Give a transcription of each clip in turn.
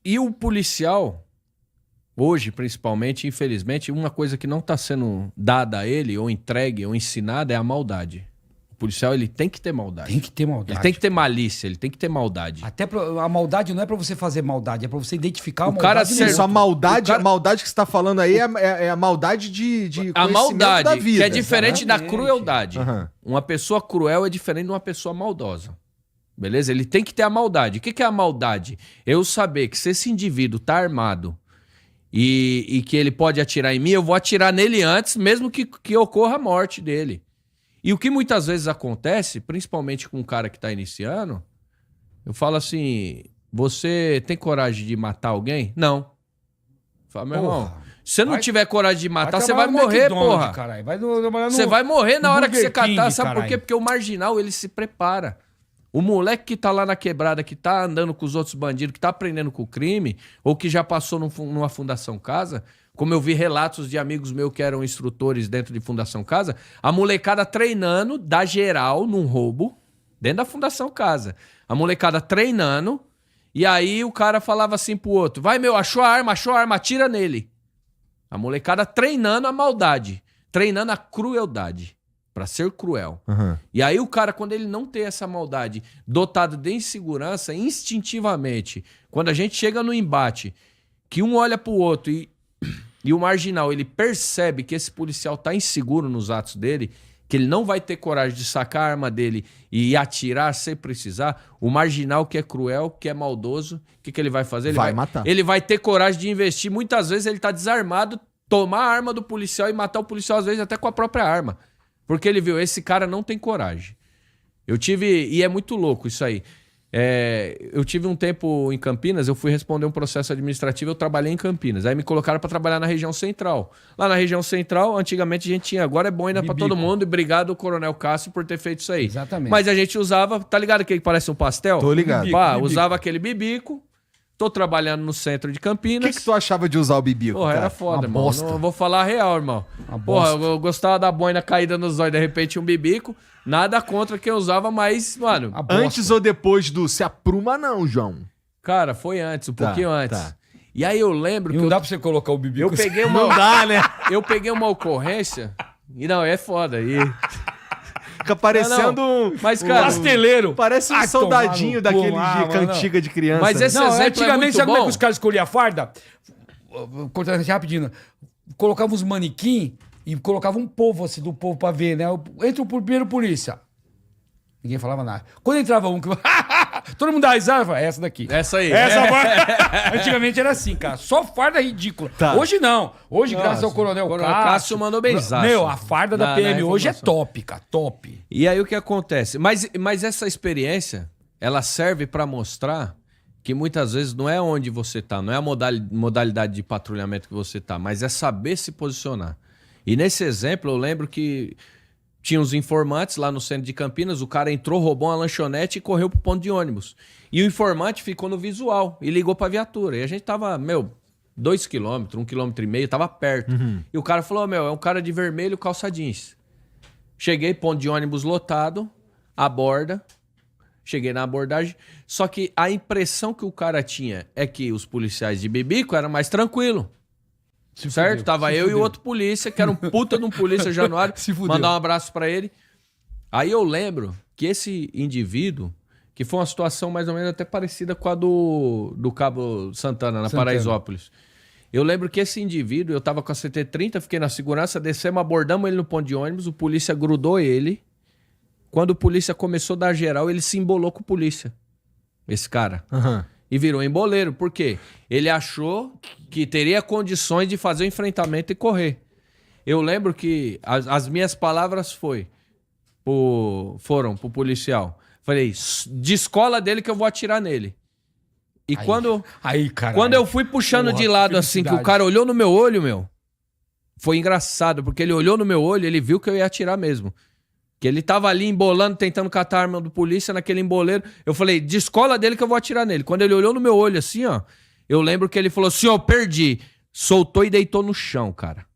E o policial, hoje principalmente, infelizmente, uma coisa que não está sendo dada a ele, ou entregue, ou ensinada, é a maldade. O policial, ele tem que ter maldade. Tem que ter maldade. Ele tem que ter malícia, ele tem que ter maldade. Até a maldade não é pra você fazer maldade, é pra você identificar a O maldade. cara no ser- outro. Isso, a maldade, O cara- a maldade que você tá falando aí é a maldade de A conhecimento maldade, da vida. que é diferente da Exatamente. crueldade. Aham. Uma pessoa cruel é diferente de uma pessoa maldosa. Beleza? Ele tem que ter a maldade. O que é a maldade? Eu saber que se esse indivíduo tá armado e que ele pode atirar em mim, eu vou atirar nele antes, mesmo que ocorra a morte dele. E o que muitas vezes acontece, principalmente com um cara que tá iniciando, eu falo assim, você tem coragem de matar alguém? Não. Fala, meu irmão, Porra. se você não Vai- tiver coragem de matar, você vai trabalhar no morrer, McDonald's, porra. Caralho. Vai trabalhar no... Você vai morrer na no hora que você Burger catar. King, Sabe por quê? caralho. Porque o marginal, ele se prepara. O moleque que tá lá na quebrada, que tá andando com os outros bandidos, que tá aprendendo com o crime, ou que já passou numa Fundação Casa, como eu vi relatos de amigos meus que eram instrutores dentro de Fundação Casa, a molecada treinando, dá geral num roubo, dentro da Fundação Casa. A molecada treinando, e aí o cara falava assim pro outro, vai meu, achou a arma, atira nele. A molecada treinando a maldade, treinando a crueldade, pra ser cruel. Aham. E aí o cara, quando ele não tem essa maldade, dotado de insegurança, instintivamente, quando a gente chega no embate, que um olha pro outro e o marginal, ele percebe que esse policial tá inseguro nos atos dele, que ele não vai ter coragem de sacar a arma dele e atirar sem precisar, o marginal que é cruel, que é maldoso, o que ele vai fazer? Ele Vai matar. Ele vai ter coragem de investir. Muitas vezes ele tá desarmado, tomar a arma do policial e matar o policial, às vezes até com a própria arma. Porque ele viu, esse cara não tem coragem. Eu tive, e é muito louco isso aí. Eu tive um tempo em Campinas, eu fui responder um processo administrativo, eu trabalhei em Campinas. Aí me colocaram para trabalhar na região central. Lá na região central, antigamente a gente tinha, agora é boina para todo mundo, e obrigado, Coronel Cássio, por ter feito isso aí. Exatamente. Mas a gente usava, tá ligado aquele que parece um pastel? Tô ligado. Pá, Bibico. usava aquele bibico. Tô trabalhando no centro de O Campinas. que tu achava de usar o bibico, Porra, cara? era foda, Uma irmão. bosta. Não, eu vou falar a real, irmão. Uma Porra, bosta. eu gostava da boina caída nos olhos, de repente um bibico. Nada contra quem usava, mas, mano, A bosta. Antes ou depois do se apruma não, João? cara, foi antes, um Tá, pouquinho antes. tá. E aí eu lembro E que não dá pra você colocar o bibico. eu peguei uma... Não dá, né? Eu peguei uma ocorrência... E não, é foda. E... Fica parecendo Não, um... mas, cara, Pasteleiro. Parece um Ai, soldadinho tomar no cu, daquele de mano, cantiga de criança. Mas esse Não, exemplo é antigamente, muito sabe como é bom. que os caras escolhiam a farda? Cortando aqui rapidinho. Colocavam uns manequim e colocavam um povo assim, do povo pra ver, né? Entra o primeiro polícia. Ninguém falava nada. Quando entrava um que... Todo mundo dá risada, falava, essa daqui. Essa aí. Essa farda. Antigamente era assim, cara. Só farda ridícula. Tá. Hoje não. Hoje, Nossa, graças ao Coronel Coronel Cássio... Cássio mandou benzaço. Meu, a farda da Na PM hoje é informação. top, cara. Top. E aí o que acontece? Mas essa experiência, ela serve para mostrar que muitas vezes não é onde você tá, não é a modalidade de patrulhamento que você tá, mas é saber se posicionar. E nesse exemplo eu lembro que tinha uns informantes lá no centro de Campinas, o cara entrou, roubou uma lanchonete e correu pro ponto de ônibus. E o informante ficou no visual e ligou pra viatura. E a gente tava, 2 quilômetros, 1,5 quilômetro, tava perto. E o cara falou, é um cara de vermelho, calça jeans. Cheguei, ponto de ônibus lotado, aborda. Cheguei na abordagem. Só que a impressão que o cara tinha é que os policiais de bibico eram mais tranquilos. Certo? fudeu, Tava se eu fudeu. e outro polícia, que era um puta de um polícia Januário. Se fudeu. Mandar um abraço pra ele. Aí eu lembro que esse indivíduo, que foi uma situação mais ou menos até parecida com a do Cabo Santana, na Paraisópolis. Eu lembro que esse indivíduo, eu tava com a CT-30, fiquei na segurança, descemos, abordamos ele no ponto de ônibus, o polícia grudou ele. Quando o polícia começou a dar geral, ele se embolou com o polícia. Esse cara. Aham. E virou emboleiro. Por quê? Ele achou que teria condições de fazer o enfrentamento e correr. Eu lembro que as minhas palavras foram pro policial. Falei, descola dele que eu vou atirar nele. E Aí, cara. quando eu fui puxando Porra, de lado assim, que o felicidade. cara olhou no meu olho, foi engraçado, porque ele olhou no meu olho, ele viu que eu ia atirar mesmo. Que ele tava ali embolando, tentando catar a arma do polícia naquele emboleiro. Eu falei, descola dele que eu vou atirar nele. Quando ele olhou no meu olho assim, ó, eu lembro que ele falou, senhor, perdi. Soltou e deitou no chão, cara.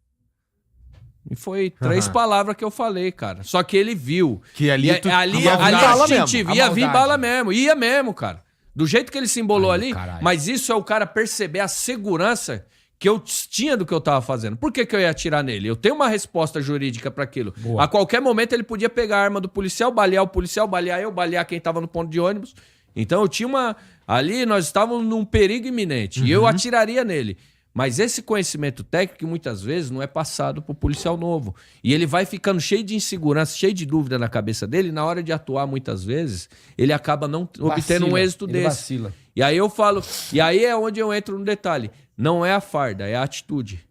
E foi 3 palavras que eu falei, cara. Só que ele viu. Que ali E tu- ali ia vir é bala mesmo. instintivo, A ia vir maldade. bala mesmo. Ia mesmo, cara. Do jeito que ele se embolou Ai, ali, caralho. mas isso é o cara perceber a segurança que eu tinha do que eu tava fazendo. Por que eu ia atirar nele? Eu tenho uma resposta jurídica para aquilo. Boa. A qualquer momento ele podia pegar a arma do policial, balear o policial, balear eu, balear quem tava no ponto de ônibus. Então eu tinha uma... Ali nós estávamos num perigo iminente e eu atiraria nele. Mas esse conhecimento técnico muitas vezes não é passado pro policial novo. E ele vai ficando cheio de insegurança, cheio de dúvida na cabeça dele. E na hora de atuar, muitas vezes, ele acaba não obtendo um êxito ele desse. vacila. E aí eu falo... E aí é onde eu entro no detalhe. Não é a farda, é a atitude.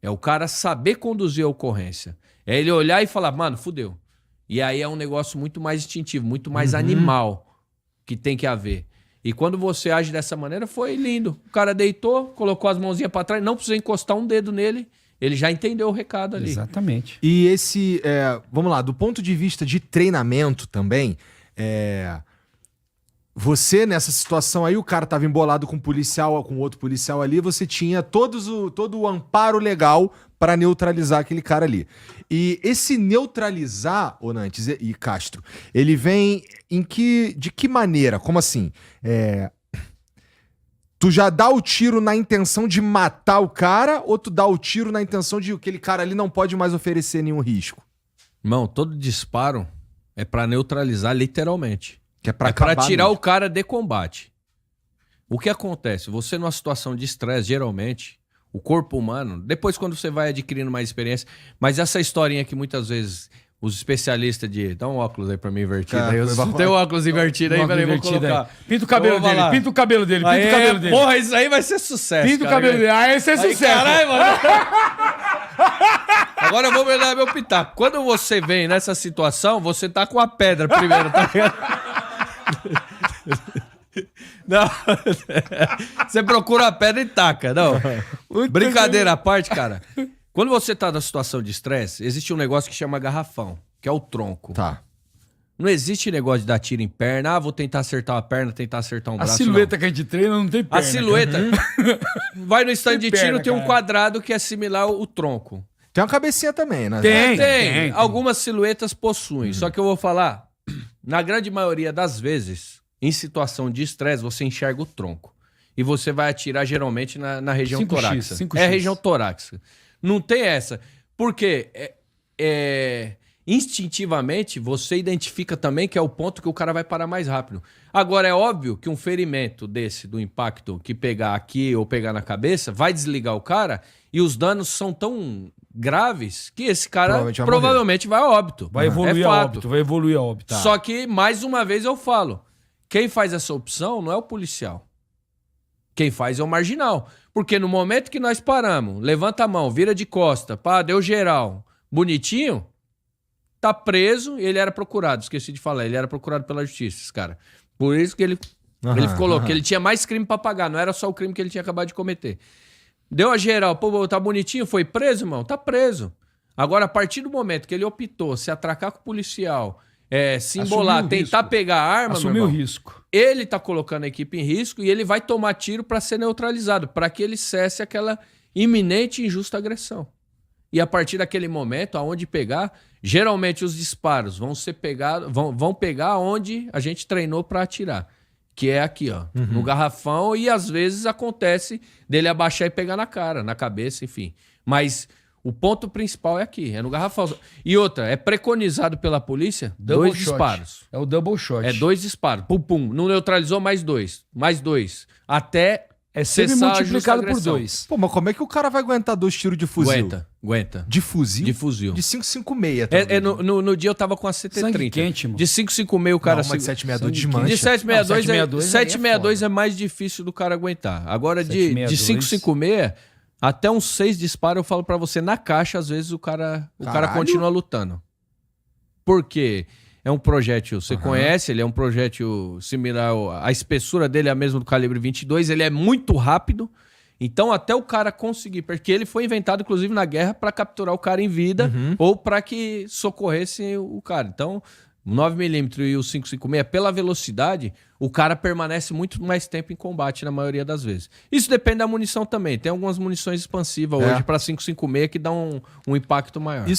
É o cara saber conduzir a ocorrência. É ele olhar e falar, mano, fudeu. E aí é um negócio muito mais instintivo, muito mais animal que tem que haver. E quando você age dessa maneira, foi lindo. O cara deitou, colocou as mãozinhas pra trás, não precisa encostar um dedo nele, ele já entendeu o recado ali. Exatamente. E esse, vamos lá, do ponto de vista de treinamento também, você nessa situação aí, o cara tava embolado com um policial, com outro policial ali, você tinha todo o amparo legal para neutralizar aquele cara ali. E esse neutralizar, Onantes e Castro, ele vem de que maneira? Como assim? Tu já dá o tiro na intenção de matar o cara ou tu dá o tiro na intenção de que aquele cara ali não pode mais oferecer nenhum risco? Irmão, todo disparo é pra neutralizar literalmente. Que é pra É pra acabar tirar mesmo. o cara de combate. O que acontece? Você numa situação de estresse, geralmente, o corpo humano, depois quando você vai adquirindo mais experiência, mas essa historinha que muitas vezes os especialistas de... Dá um óculos aí pra mim invertido. Cara, Aí, vai- tem um óculos invertido aí, Óculos peraí, vou invertido colocar. aí. Pinta o cabelo Eu vou dele, falar. pinta o cabelo dele, pinta Aê, o cabelo dele. Porra, isso aí vai ser sucesso, Pinta o cara. cabelo dele. Ah, esse é Aí, sucesso. caralho, mano. Agora eu vou me dar meu pitaco. Quando você vem nessa situação, você tá com a pedra primeiro, tá ligado? Não. Você procura a pedra e taca. Não. Brincadeira à parte, cara. Quando você tá na situação de estresse, existe um negócio que chama garrafão, que é o tronco. Tá. Não existe negócio de dar tiro em perna. Ah, vou tentar acertar uma perna, tentar acertar um A braço. silhueta que a gente treina não tem não. perna. A silhueta. Vai no stand de Tem tiro, perna, tem um cara. quadrado que é similar ao tronco. Tem uma cabecinha também, né? Tem. Algumas silhuetas possuem. Só que eu vou falar, na grande maioria das vezes, em situação de estresse, você enxerga o tronco. E você vai atirar geralmente na região 5x, torácica. 5x. É a região torácica. Não tem essa. Porque instintivamente você identifica também que é o ponto que o cara vai parar mais rápido. Agora, é óbvio que um ferimento desse, do impacto, que pegar aqui ou pegar na cabeça, vai desligar o cara e os danos são tão graves que esse cara provavelmente vai a óbito. Vai evoluir É a fato. óbito, vai evoluir a óbito. Só que, mais uma vez, eu falo, quem faz essa opção não é o policial. Quem faz é o marginal. Porque no momento que nós paramos, levanta a mão, vira de costa, pá, deu geral, bonitinho, tá preso e ele era procurado. Esqueci de falar, ele era procurado pela justiça, esse cara. Por isso que ele ficou louco, que ele tinha mais crime pra pagar, não era só o crime que ele tinha acabado de cometer. Deu a geral, pô, tá bonitinho, foi preso, irmão? Tá preso. Agora, a partir do momento que ele optou se atracar com o policial, se embolar, Assumiu o tentar risco. pegar a arma, Assumir meu o irmão, risco. ele tá colocando a equipe em risco e ele vai tomar tiro para ser neutralizado, para que ele cesse aquela iminente e injusta agressão. E a partir daquele momento, aonde pegar, geralmente os disparos vão ser pegados, vão pegar onde a gente treinou para atirar, que é aqui, ó, no garrafão, e às vezes acontece dele abaixar e pegar na cara, na cabeça, enfim. Mas o ponto principal é aqui, é no garrafão. E outra, é preconizado pela polícia Double 2 shot. disparos. É o double shot. É 2 disparos. Pum, pum. Não neutralizou, mais 2. Mais 2. Até É sempre cessar a justa multiplicado por agressão. 2. Pô, mas como é que o cara vai aguentar 2 tiros de fuzil? Aguenta. De fuzil? De fuzil. De 5,56 também. No dia eu tava com a CT30. Sangue quente, mano. De 5,56 o cara... Não, mas de 762 sangue desmancha. De 762, Não, 762 é mais difícil do cara aguentar. Agora, de 762. 5,56, até uns 6 disparos, eu falo pra você, na caixa, às vezes o cara Caralho. continua lutando. Por quê? É um projétil, você conhece, ele é um projétil similar, a espessura dele é a mesma do calibre 22, ele é muito rápido, então até o cara conseguir, porque ele foi inventado inclusive na guerra para capturar o cara em vida ou para que socorresse o cara. Então, o 9mm e o 5,56, pela velocidade, o cara permanece muito mais tempo em combate na maioria das vezes. Isso depende da munição também, tem algumas munições expansivas hoje para 5,56 que dão um impacto maior. Isso